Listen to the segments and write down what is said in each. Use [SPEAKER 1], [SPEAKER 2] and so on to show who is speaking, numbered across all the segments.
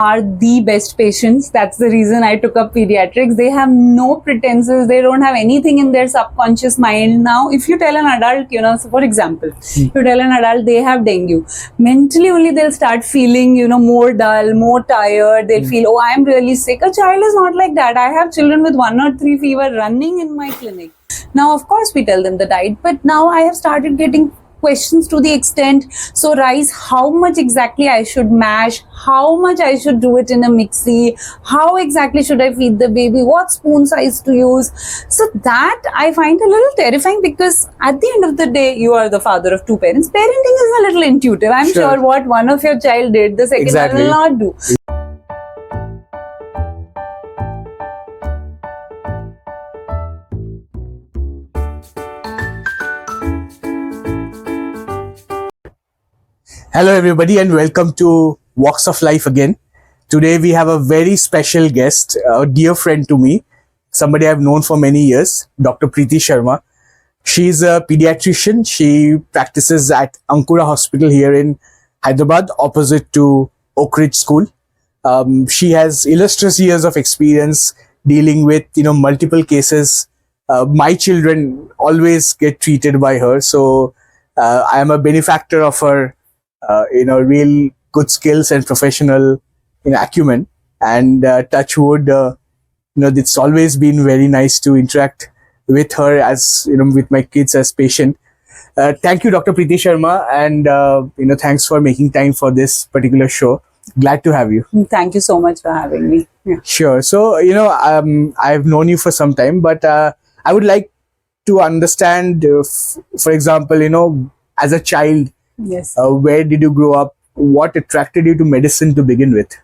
[SPEAKER 1] are the best patients. That's the reason I took up pediatrics. They have no pretenses. They don't have anything in their subconscious mind. Now, if you tell an adult, so for example, you tell an adult they have dengue, mentally only they'll start feeling, more dull, more tired. They'll feel, oh, I'm really sick. A child is not like that. I have children with 1 or 3 fever running in my clinic. Now, of course, we tell them the diet, but now I have started getting questions to the extent, so rice, how much exactly I should mash, how much I should do it in a mixie, how exactly should I feed the baby, what spoon size to use. So that I find a little terrifying, because at the end of the day, you are the father of 2 parents. Parenting is a little intuitive. I'm sure what one of your child did, the second one will not do.
[SPEAKER 2] Hello everybody and welcome to Walks of Life again. Today we have a very special guest, a dear friend to me, somebody I've known for many years, Dr. Preeti Sharma. She's a pediatrician. She practices at Ankura Hospital here in Hyderabad, opposite to Oak Ridge School. She has illustrious years of experience dealing with, multiple cases. My children always get treated by her. So I am a benefactor of her real good skills and professional acumen, and touch wood, it's always been very nice to interact with her as with my kids as patient. Thank you, Dr. Preeti Sharma, and thanks for making time for this particular show. Glad to have you.
[SPEAKER 1] Thank you so much for having me. Yeah.
[SPEAKER 2] Sure. So I've known you for some time, but I would like to understand, for example, as a child,
[SPEAKER 1] yes,
[SPEAKER 2] where did you grow up? What attracted you to medicine to begin with?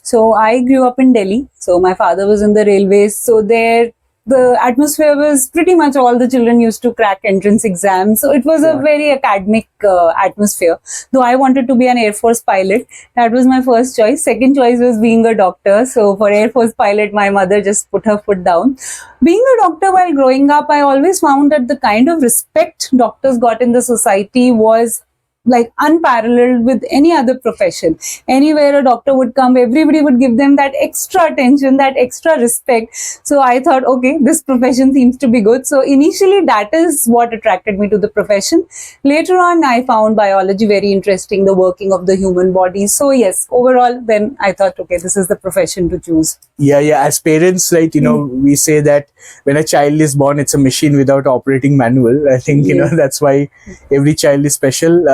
[SPEAKER 1] So I grew up in Delhi. So my father was in the railways. So there, the atmosphere was pretty much all the children used to crack entrance exams. So it was a very academic atmosphere. Though I wanted to be an Air Force pilot. That was my first choice. Second choice was being a doctor. So for Air Force pilot, my mother just put her foot down. Being a doctor while growing up, I always found that the kind of respect doctors got in the society was like unparalleled with any other profession. Anywhere a doctor would come, everybody would give them that extra attention, that extra respect. So I thought, okay, this profession seems to be good. So initially that is what attracted me to the profession. Later on, I found biology very interesting, the working of the human body. So yes, overall, then I thought, okay, this is the profession to choose.
[SPEAKER 2] Yeah. As parents, right, we say that when a child is born, it's a machine without operating manual. I think, that's why every child is special.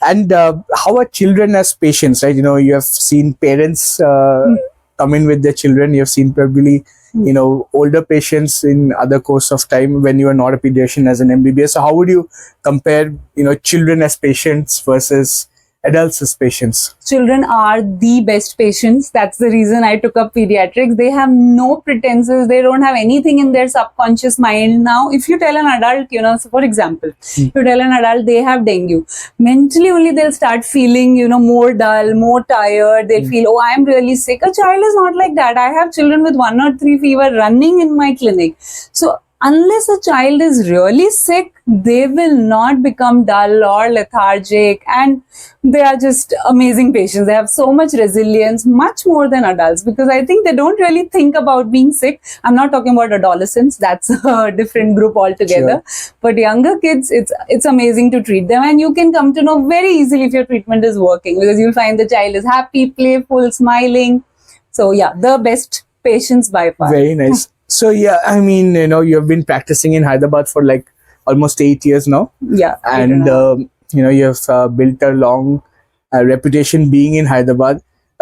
[SPEAKER 2] And how are children as patients, right? You have seen parents come in with their children. You have seen probably, older patients in other course of time when you are not a pediatrician as an MBBS. So how would you compare, children as patients versus adults as patients?
[SPEAKER 1] Children are the best patients. That's the reason I took up pediatrics. They have no pretenses. They don't have anything in their subconscious mind. Now, if you tell an adult, so for example, you tell an adult they have dengue, mentally only they'll start feeling, more dull, more tired. They'll feel, oh, I'm really sick. A child is not like that. I have children with 1 or 3 fever running in my clinic. So unless a child is really sick, they will not become dull or lethargic, and they are just amazing patients. They have so much resilience, much more than adults, because I think they don't really think about being sick. I'm not talking about adolescents, that's a different group altogether. Sure. But younger kids, it's amazing to treat them, and you can come to know very easily if your treatment is working, because you'll find the child is happy, playful, smiling. So yeah, the best patients by far.
[SPEAKER 2] Very nice. So yeah, I mean, you have been practicing in Hyderabad for like almost 8 years now.
[SPEAKER 1] Yeah.
[SPEAKER 2] And, you have built a long reputation being in Hyderabad.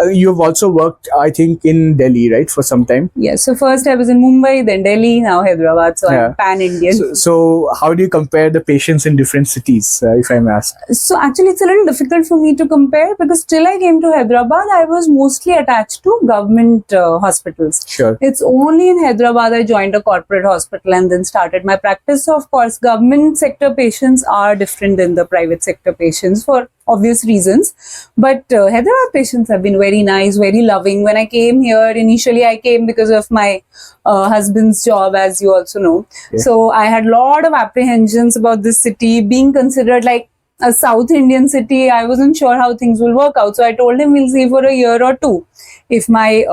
[SPEAKER 2] You have also worked, I think, in Delhi, right, for some time?
[SPEAKER 1] Yes. So first I was in Mumbai, then Delhi, now Hyderabad. So I'm pan-Indian.
[SPEAKER 2] So how do you compare the patients in different cities, if I may ask?
[SPEAKER 1] So actually it's a little difficult for me to compare, because till I came to Hyderabad, I was mostly attached to government hospitals.
[SPEAKER 2] Sure.
[SPEAKER 1] It's only in Hyderabad I joined a corporate hospital and then started my practice. So of course, government sector patients are different than the private sector patients for obvious reasons. But Hyderabad patients have been very nice, very loving. When I came here, initially I came because of my husband's job, as you also know. Yeah. So I had a lot of apprehensions about this city being considered like a South Indian city. I wasn't sure how things will work out. So I told him we'll see for a year or two. If my,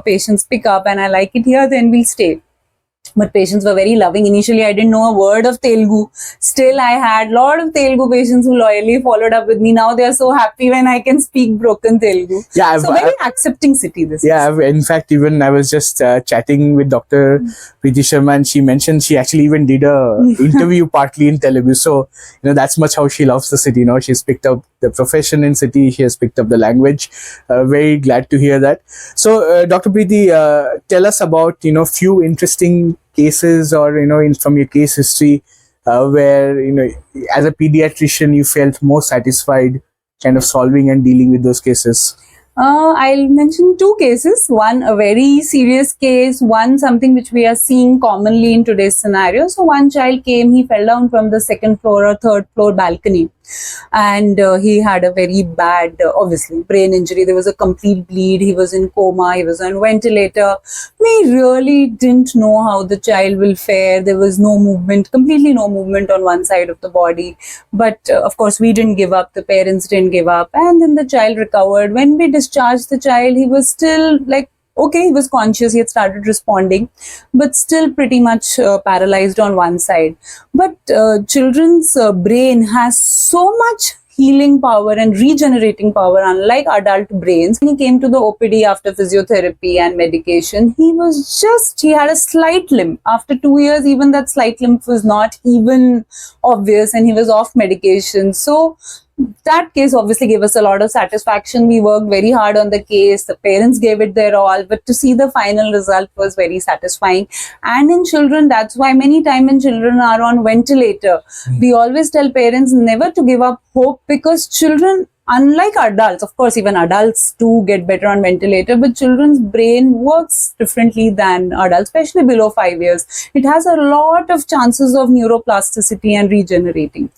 [SPEAKER 1] patients pick up and I like it here, then we'll stay. But patients were very loving. Initially, I didn't know a word of Telugu. Still, I had a lot of Telugu patients who loyally followed up with me. Now they are so happy when I can speak broken Telugu.
[SPEAKER 2] Yeah,
[SPEAKER 1] So very accepting city this
[SPEAKER 2] yeah,
[SPEAKER 1] is.
[SPEAKER 2] in fact, even I was just chatting with Dr. Preeti Sharma, and she mentioned she actually even did a interview partly in Telugu. So, that's much how she loves the city. She's picked up the profession in city. She has picked up the language. Very glad to hear that. So, Dr. Preeti, tell us about, few interesting cases or, from your case history where, as a pediatrician, you felt more satisfied kind of solving and dealing with those cases.
[SPEAKER 1] I'll mention two cases. One, a very serious case. One, something which we are seeing commonly in today's scenario. So one child came, he fell down from the second floor or third floor balcony. And he had a very bad, obviously, brain injury. There was a complete bleed. He was in coma. He was on ventilator. We really didn't know how the child will fare. There was no movement, completely no movement on one side of the body. But of course, we didn't give up. The parents didn't give up. And then the child recovered. When we discharged the child, he was still like, okay, he was conscious, he had started responding, but still pretty much paralyzed on one side. But children's brain has so much healing power and regenerating power, unlike adult brains. When he came to the OPD after physiotherapy and medication, he had a slight limp. After 2 years, even that slight limp was not even obvious, and he was off medication. So that case obviously gave us a lot of satisfaction. We worked very hard on the case. The parents gave it their all, but to see the final result was very satisfying. And in children, that's why many times when children are on ventilator, we always tell parents never to give up hope, because children, unlike adults, of course, even adults do get better on ventilator, but children's brain works differently than adults, especially below 5 years. It has a lot of chances of neuroplasticity and regenerating.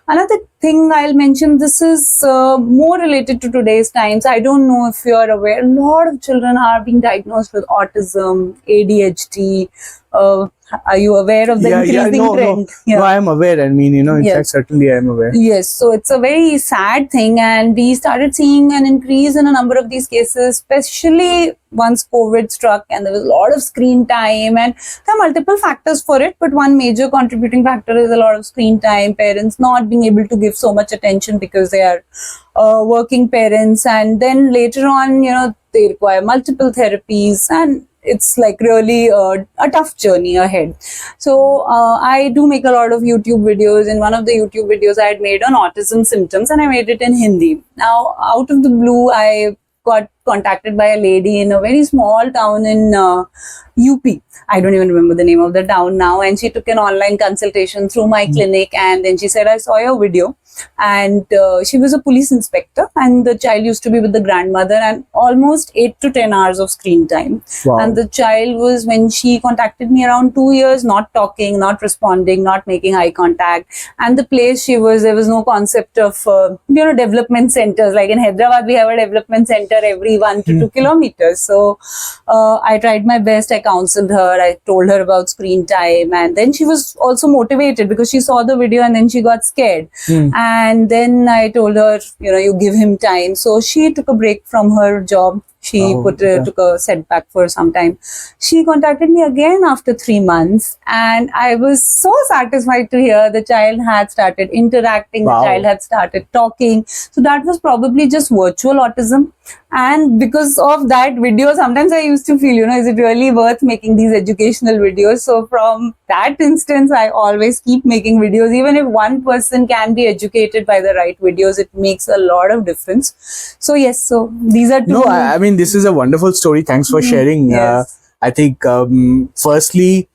[SPEAKER 1] Another thing I'll mention, this is more related to today's times. I don't know if you're aware, a lot of children are being diagnosed with autism, ADHD. Are you aware of the increasing trend?
[SPEAKER 2] No, I am aware. I mean, in fact, certainly I am aware.
[SPEAKER 1] Yes, so it's a very sad thing, and we started seeing an increase in a number of these cases, especially once COVID struck and there was a lot of screen time, and there are multiple factors for it, but one major contributing factor is a lot of screen time, parents not being able to give so much attention because they are working parents, and then later on, they require multiple therapies, and it's like really a tough journey ahead. So I do make a lot of YouTube videos. In one of the YouTube videos I had made on autism symptoms, and I made it in Hindi. Now, out of the blue, I got contacted by a lady in a very small town in UP. I don't even remember the name of the town now. And she took an online consultation through my clinic. And then she said, I saw your video. And she was a police inspector. And the child used to be with the grandmother, and almost 8 to 10 hours of screen time.
[SPEAKER 2] Wow.
[SPEAKER 1] And the child was, when she contacted me, around 2 years, not talking, not responding, not making eye contact. And the place she was, there was no concept of, development centers. Like in Hyderabad, we have a development center every 1 to 2 kilometers. So I tried my best. I counseled her. I told her about screen time. And then she was also motivated because she saw the video and then she got scared. And then I told her, you give him time. So she took a break from her job. She took a setback for some time. She contacted me again after 3 months, and I was so satisfied to hear the child had started interacting,
[SPEAKER 2] Wow.
[SPEAKER 1] the child had started talking. So that was probably just virtual autism. And because of that video, sometimes I used to feel, is it really worth making these educational videos? So from that instance, I always keep making videos. Even if one person can be educated by the right videos, it makes a lot of difference. So yes, so these are two.
[SPEAKER 2] No, I mean, this is a wonderful story. Thanks for sharing.
[SPEAKER 1] Yes.
[SPEAKER 2] I think, firstly,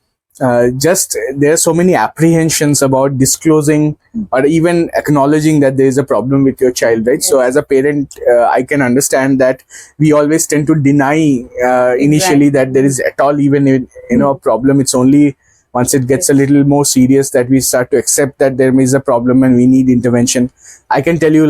[SPEAKER 2] just there are so many apprehensions about disclosing or even acknowledging that there is a problem with your child, right? So as a parent, I can understand that we always tend to deny initially that there is at all even a problem. It's only once it gets a little more serious that we start to accept that there is a problem and we need intervention. I can tell you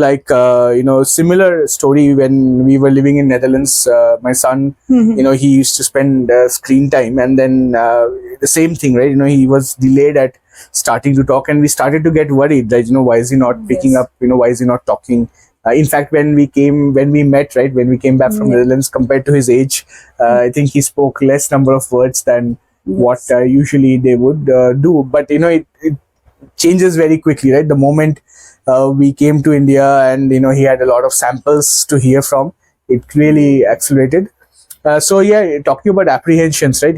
[SPEAKER 2] similar story when we were living in Netherlands. My son, he used to spend screen time, and then the same thing, right? He was delayed at starting to talk, and we started to get worried that, why is he not picking
[SPEAKER 1] Yes.
[SPEAKER 2] up, why is he not talking. In fact, when we met, right, when we came back from
[SPEAKER 1] Yeah.
[SPEAKER 2] Netherlands, compared to his age, I think he spoke less number of words than what usually they would do. But it changes very quickly, right? The moment we came to India, and he had a lot of samples to hear from, it really accelerated. So yeah, talking about apprehensions, right?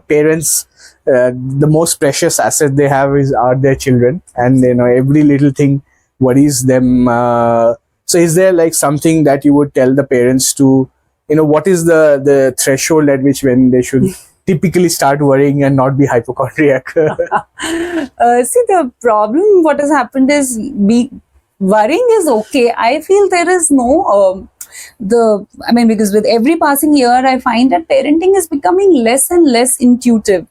[SPEAKER 2] Parents, the most precious asset they have are their children, and every little thing worries them. So is there like something that you would tell the parents to, what is the threshold at which when they should typically start worrying and not be hypochondriac?
[SPEAKER 1] See, the problem, what has happened is, worrying is okay. I feel there is no because with every passing year, I find that parenting is becoming less and less intuitive.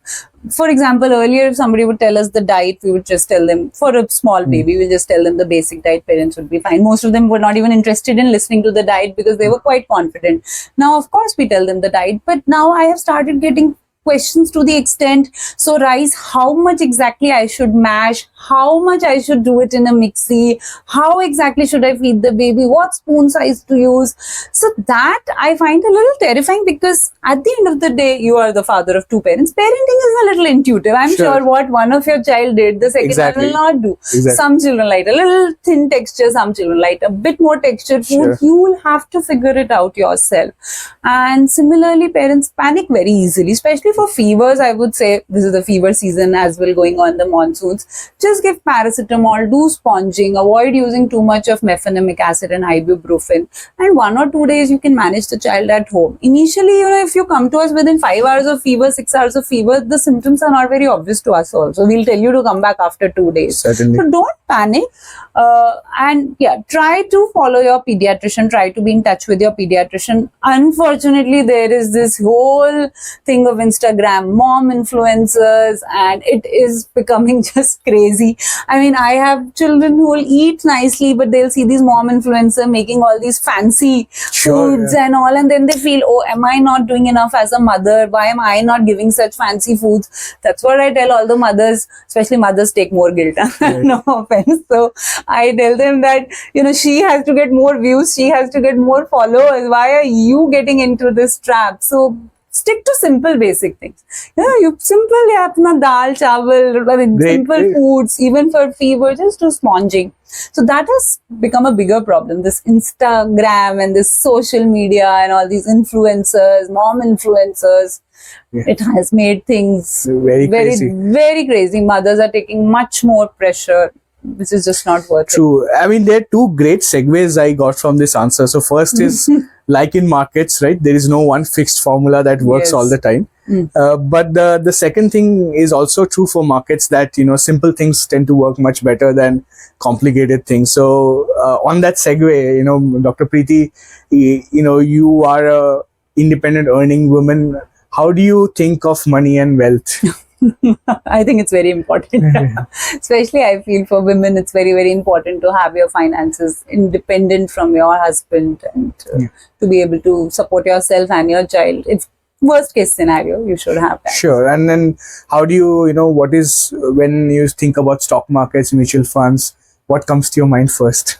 [SPEAKER 1] For example, earlier, if somebody would tell us the diet, we would just tell them, for a small baby, we'll just tell them the basic diet, parents would be fine. Most of them were not even interested in listening to the diet because they were quite confident. Now, of course, we tell them the diet, but now I have started getting questions to the extent, so rice, how much exactly I should mash, how much I should do it in a mixie, how exactly should I feed the baby, what spoon size to use. So that I find a little terrifying, because at the end of the day, you are the father of two parents. Parenting is a little intuitive. I'm
[SPEAKER 2] Sure.
[SPEAKER 1] sure what one of your child did, the second
[SPEAKER 2] Exactly.
[SPEAKER 1] one will not do.
[SPEAKER 2] Exactly.
[SPEAKER 1] Some children like a little thin texture, some children like a bit more textured food.
[SPEAKER 2] Sure.
[SPEAKER 1] You will have to figure it out yourself. And similarly, parents panic very easily, especially for fevers. I would say this is the fever season as well, going on the monsoons. Just give paracetamol, do sponging, avoid using too much of mefenamic acid and ibuprofen, and 1 or 2 days you can manage the child at home. Initially, if you come to us within 5 hours of fever, 6 hours of fever, the symptoms are not very obvious to us also. We'll tell you to come back after 2 days.
[SPEAKER 2] Certainly.
[SPEAKER 1] So don't panic. And yeah, try to follow your pediatrician, try to be in touch with your pediatrician. Unfortunately, there is this whole thing of Instagram, mom influencers, and it is becoming just crazy. I mean, I have children who will eat nicely, but they'll see these mom influencer making all these fancy
[SPEAKER 2] Sure,
[SPEAKER 1] foods
[SPEAKER 2] yeah.
[SPEAKER 1] and all, and then they feel, oh, am I not doing enough as a mother? Why am I not giving such fancy foods? That's what I tell all the mothers, especially mothers take more guilt.
[SPEAKER 2] Right.
[SPEAKER 1] No offense. So I tell them that, she has to get more views, she has to get more followers. Why are you getting into this trap? So stick to simple basic things. You simple, apna dal, chawal,
[SPEAKER 2] Great,
[SPEAKER 1] simple
[SPEAKER 2] great.
[SPEAKER 1] foods, even for fever, just do sponging. So that has become a bigger problem. This Instagram and this social media and all these influencers, mom influencers,
[SPEAKER 2] Yeah.
[SPEAKER 1] it has made things
[SPEAKER 2] Very crazy.
[SPEAKER 1] very crazy. Mothers are taking much more pressure, which is just not worth it.
[SPEAKER 2] True. I mean, there are two great segues I got from this answer. So first is, like in markets, right? There is no one fixed formula that works
[SPEAKER 1] Yes.
[SPEAKER 2] all the time. But the second thing is also true for markets, that simple things tend to work much better than complicated things. So on that segue, Dr. Preeti, you are a independent earning woman. How do you think of money and wealth?
[SPEAKER 1] I think it's very important. Especially I feel for women, it's very, very important to have your finances independent from your husband, and to be able to support yourself and your child. It's worst case scenario, you should have that.
[SPEAKER 2] Sure. And then how do you, what is, when you think about stock markets, mutual funds, what comes to your mind first?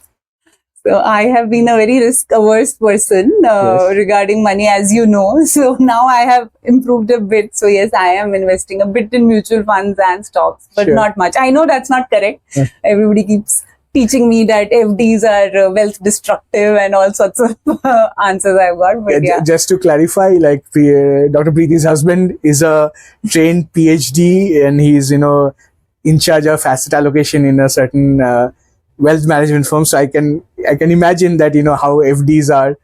[SPEAKER 1] So I have been a very risk averse person
[SPEAKER 2] Yes.
[SPEAKER 1] regarding money, as you know. So now I have improved a bit. So yes, I am investing a bit in mutual funds and stocks, but
[SPEAKER 2] Sure.
[SPEAKER 1] not much. I know that's not correct.
[SPEAKER 2] Yeah.
[SPEAKER 1] Everybody keeps teaching me that FDs are wealth destructive and all sorts of answers I've got. But yeah.
[SPEAKER 2] Just to clarify, like Dr. Preeti's husband is a trained PhD, and he's in charge of asset allocation in a certain wealth management firm. So I can imagine that how FDs are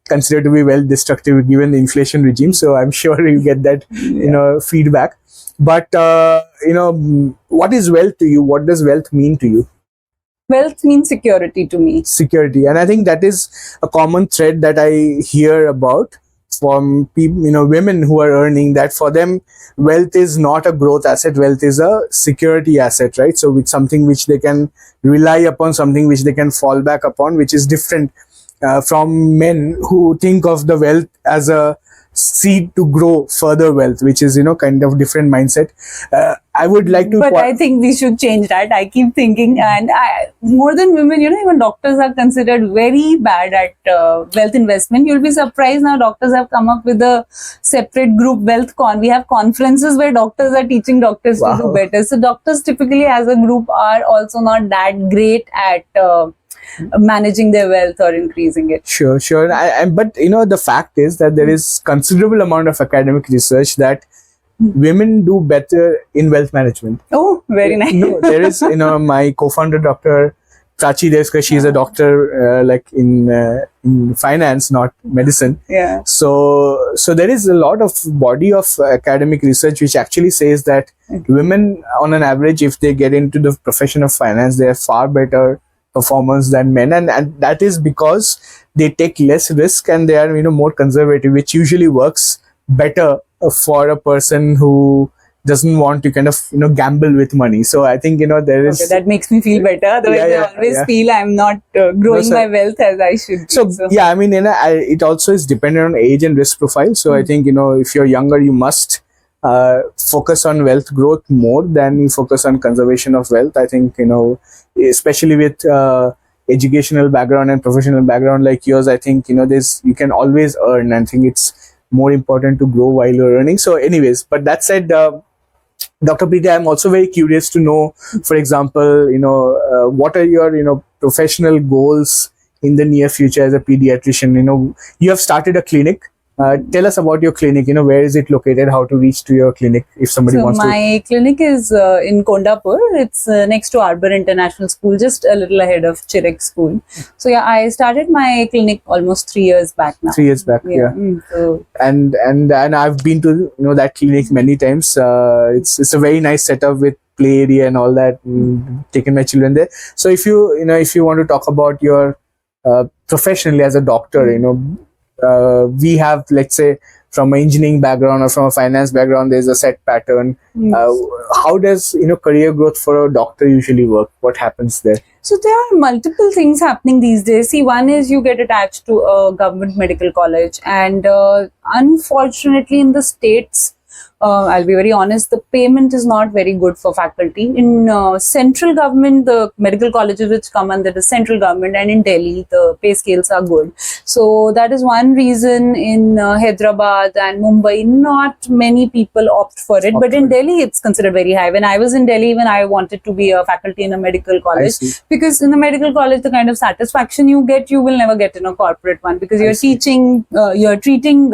[SPEAKER 2] considered to be wealth destructive given the inflation regime. So I'm sure you get that feedback. But what is wealth to you? What does wealth mean to you?
[SPEAKER 1] Wealth means security to me.
[SPEAKER 2] Security, and I think that is a common thread that I hear about from people, women who are earning, that for them wealth is not a growth asset, wealth is a security asset, right? So it's something which they can rely upon, something which they can fall back upon, which is different from men who think of the wealth as a seed to grow further wealth, which is, kind of different mindset. I would like to.
[SPEAKER 1] But I think we should change that. I keep thinking, and more than women, even doctors are considered very bad at wealth investment. You'll be surprised now. Doctors have come up with a separate group wealth con. We have conferences where doctors are teaching doctors to do better. So doctors typically, as a group, are also not that great at managing their wealth or increasing it.
[SPEAKER 2] Sure. But the fact is that there is considerable amount of academic research that women do better in wealth management.
[SPEAKER 1] Oh, very nice.
[SPEAKER 2] No, there is, my co-founder, Dr. Prachi Deska, she's a doctor in finance, not medicine.
[SPEAKER 1] Yeah.
[SPEAKER 2] So there is a lot of body of academic research which actually says that women, on an average, if they get into the profession of finance, they have far better performance than men, and that is because they take less risk and they are more conservative, which usually works better for a person who doesn't want to kind of gamble with money. So I think there is
[SPEAKER 1] that makes me feel better. Otherwise, I always feel I'm not growing my wealth as I should.
[SPEAKER 2] So yeah, I mean, it also is dependent on age and risk profile. So I think if you're younger, you must focus on wealth growth more than you focus on conservation of wealth. I think especially with educational background and professional background like yours, I think you can always earn. I think it's more important to grow while you're earning. So anyways, but that said, Dr. Preeti, I'm also very curious to know, for example, what are your professional goals in the near future as a pediatrician? You have started a clinic. Tell us about your clinic. Where is it located? How to reach to your clinic if somebody wants to.
[SPEAKER 1] My clinic is in Kondapur. It's next to Arbor International School, just a little ahead of Chirek School. So yeah, I started my clinic almost 3 years back now.
[SPEAKER 2] 3 years back, yeah.
[SPEAKER 1] So,
[SPEAKER 2] and I've been to that clinic many times. It's a very nice setup with play area and all that. Taken my children there. So if you want to talk about your professionally as a doctor, we have, let's say, from an engineering background or from a finance background, there's a set pattern. How does career growth for a doctor usually work? What happens there?
[SPEAKER 1] So there are multiple things happening these days. See, one is you get attached to a government medical college, and unfortunately in the States, I'll be very honest, the payment is not very good for faculty. In central government, the medical colleges which come under the central government, and in Delhi, the pay scales are good. So that is one reason in Hyderabad and Mumbai, not many people opt for it. But in Delhi, it's considered very high. When I was in Delhi, when I wanted to be a faculty in a medical college, because in the medical college, the kind of satisfaction you get, you will never get in a corporate one, because you're teaching, you're treating,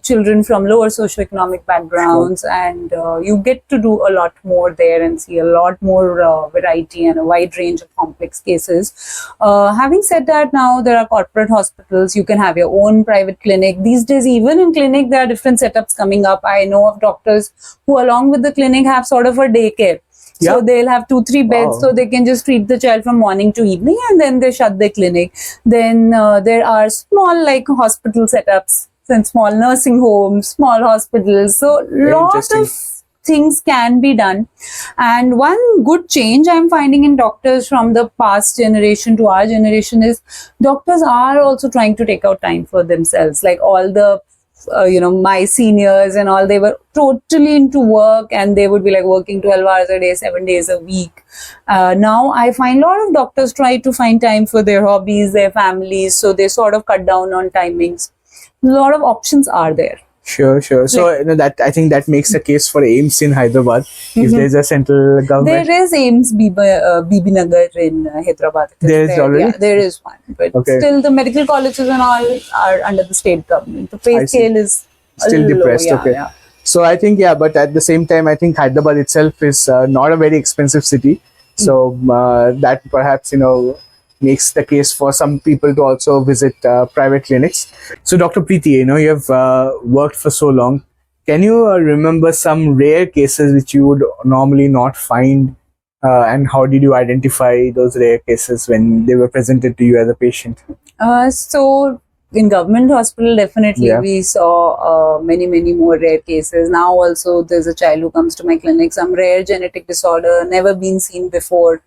[SPEAKER 1] children from lower socioeconomic backgrounds, and you get to do a lot more there and see a lot more variety and a wide range of complex cases. Having said that, now there are corporate hospitals. You can have your own private clinic. These days, even in clinic, there are different setups coming up. I know of doctors who, along with the clinic, have sort of a daycare. So they'll have 2-3 beds, so they can just treat the child from morning to evening, and then they shut their clinic. Then there are small hospital setups and small nursing homes, small hospitals. So lot of things can be done. And one good change I'm finding in doctors from the past generation to our generation is doctors are also trying to take out time for themselves. Like all the my seniors and all, they were totally into work, and they would be working 12 hours a day, 7 days a week. Now I find a lot of doctors try to find time for their hobbies, their families, so they sort of cut down on timings. A lot of options are there.
[SPEAKER 2] Sure. So that, I think that makes a case for AIIMS in Hyderabad. If there's a central government,
[SPEAKER 1] there is AIIMS Bibi Nagar in Hyderabad.
[SPEAKER 2] There is already.
[SPEAKER 1] Yeah, there is one, but still the medical colleges and all are under the state government. The pay scale is
[SPEAKER 2] still depressed.
[SPEAKER 1] Low, yeah.
[SPEAKER 2] So I think but at the same time, I think Hyderabad itself is not a very expensive city. So that perhaps makes the case for some people to also visit private clinics. So Dr. Preeti, you have worked for so long. Can you remember some rare cases which you would normally not find, and how did you identify those rare cases when they were presented to you as a patient?
[SPEAKER 1] So in government hospital, definitely
[SPEAKER 2] Yeah.
[SPEAKER 1] we saw many more rare cases. Now also there's a child who comes to my clinic, some rare genetic disorder, never been seen before.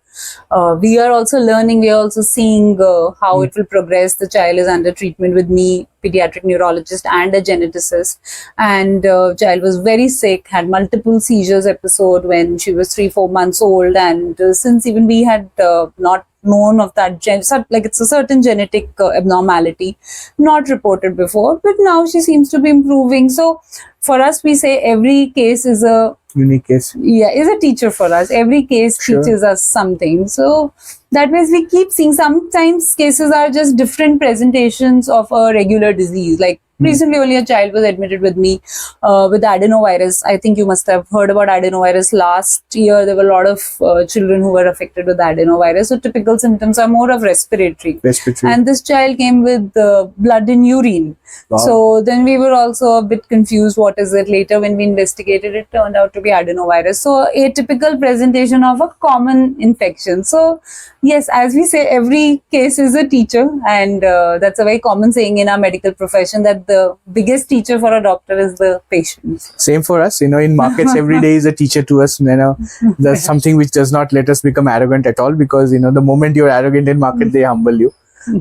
[SPEAKER 1] We are also learning, we are also seeing how it will progress. The child is under treatment with me, pediatric neurologist and a geneticist, and child was very sick, had multiple seizures episode when she was 3-4 months old, and since even we had not known of that like it's a certain genetic abnormality not reported before, but now she seems to be improving. So for us, we say every case is a
[SPEAKER 2] Unique case.
[SPEAKER 1] is a teacher for us. Every case
[SPEAKER 2] Sure.
[SPEAKER 1] teaches us something. So that means we keep seeing, sometimes cases are just different presentations of a regular disease. Like recently only a child was admitted with me with adenovirus. I think you must have heard about adenovirus. Last year there were a lot of children who were affected with adenovirus. So typical symptoms are more of respiratory.
[SPEAKER 2] Respiratory.
[SPEAKER 1] And this child came with blood in urine.
[SPEAKER 2] Wow.
[SPEAKER 1] So then we were also a bit confused. What is it? Later, when we investigated, it turned out to be adenovirus. So a typical presentation of a common infection. So yes, as we say, every case is a teacher, and that's a very common saying in our medical profession, that the biggest teacher for a doctor is the patient.
[SPEAKER 2] Same for us, in markets, every day is a teacher to us. There's something which does not let us become arrogant at all, because, the moment you're arrogant in market, they humble you.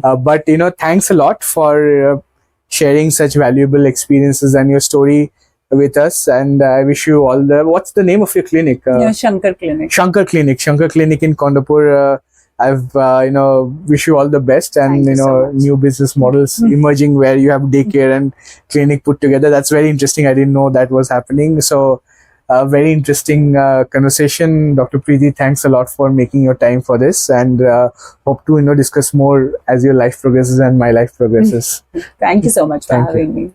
[SPEAKER 2] But, thanks a lot for sharing such valuable experiences and your story with us. And I wish you all what's the name of your clinic?
[SPEAKER 1] Shankar Clinic.
[SPEAKER 2] Shankar Clinic in Kondapur. I've wish you all the best, and
[SPEAKER 1] Thank you so much.
[SPEAKER 2] new business models emerging where you have daycare and clinic put together. That's very interesting. I didn't know that was happening. So very interesting conversation. Dr. Preeti, thanks a lot for making your time for this, and hope to discuss more as your life progresses and my life progresses.
[SPEAKER 1] Thank you so much for
[SPEAKER 2] Thank you.
[SPEAKER 1] having me.